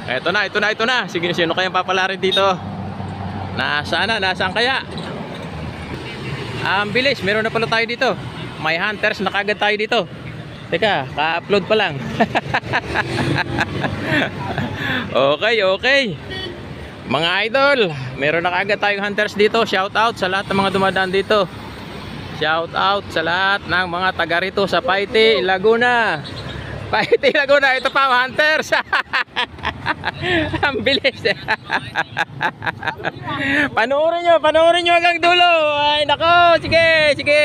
Ito na, ito na, ito na. Sige, sino kayang papalarin dito? Nasaan na? Nasaan kaya? Ang bilis, meron na pala tayo dito. May hunters na kagad tayo dito. Teka, ka-upload pa lang. Okay, okay. Mga idol, meron na kagad tayong hunters dito. Shout out sa lahat ng mga dumadaan dito. Shout out sa lahat ng mga taga rito sa Paiti, Laguna. Paiti, Laguna, ito pa hunters. Ang bilis. Panoorin nyo hanggang dulo. Ay nako, sige, sige.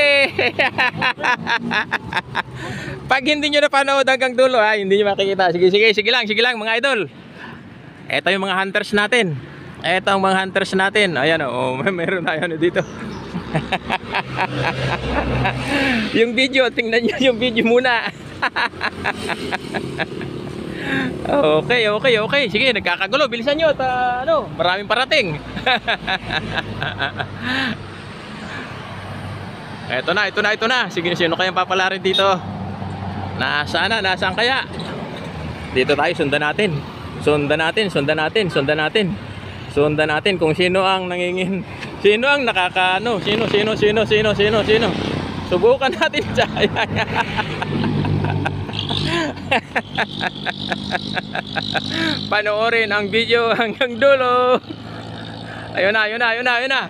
Pag hindi nyo napanood hanggang dulo, ay hindi nyo makikita. Sige, sige, sige lang mga idol. Ito yung mga hunters natin. Ito ang mga hunters natin. Ayan oh, meron tayo dito. Yung video, tingnan nyo yung video muna. Okay, okay, okay. Sige, nagkakagulo. Bilisan nyo at ano, maraming parating. Ito na, ito na, ito na. Sige, sino kayang papalarin dito? Nasaan na? Nasaan kaya? Dito tayo, sundan natin. Sundan natin, sundan natin, sundan natin. Sundan natin kung sino ang nangingin. Sino ang nakakaano? Sino? Subukan natin siya. Panoorin ang video hanggang dulo. Ayun na, ayun na, ayun na, ayun na.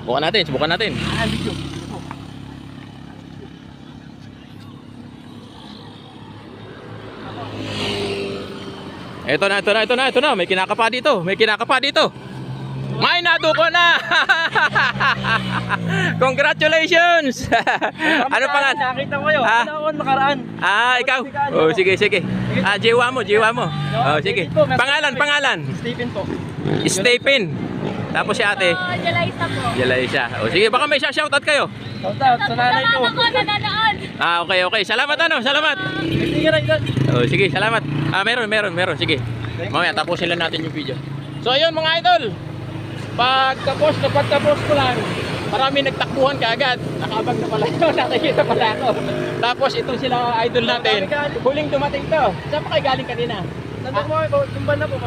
Subukan natin, subukan natin. Ito na, ito na, ito na, ito na. May kinakapa dito, may kinakapa dito. May natuko na. Congratulations. Ano pangalan? Nakita ko kayo. Ano ako nakaraan? Ikaw. Oh, sige, sige. Jiwa mo, jiwa mo. Oh, sige. Pangalan, pangalan. Stephen po. Stephen. Tapos si ate. Jalaisa po. Jalaisa. Oh, sige, baka may shoutout kayo. Shout out sa nanay ko. Ako nananood. Okay, okay. Salamat ano, salamat. Sige na yun. Oh, sige, salamat. Meron. Sige. Mamaya tapusin lang natin yung video. So, ayun mga idol. Pagtapos ko lang, marami nagtakbuhan kaagad. Nakabag na pala yun, nakikita pala ako. Tapos itong sila idol natin, huling dumating to. Saan pa kayo galing kanina? Nandun mo ako, tumban na po.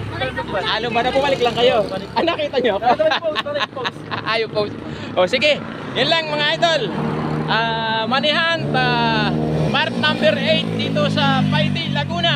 Ano ba na bumalik lang kayo? Nakita nyo? Ayaw post. O sige, yun lang mga idol. Manihan, mark number 8 dito sa Paiti, Laguna.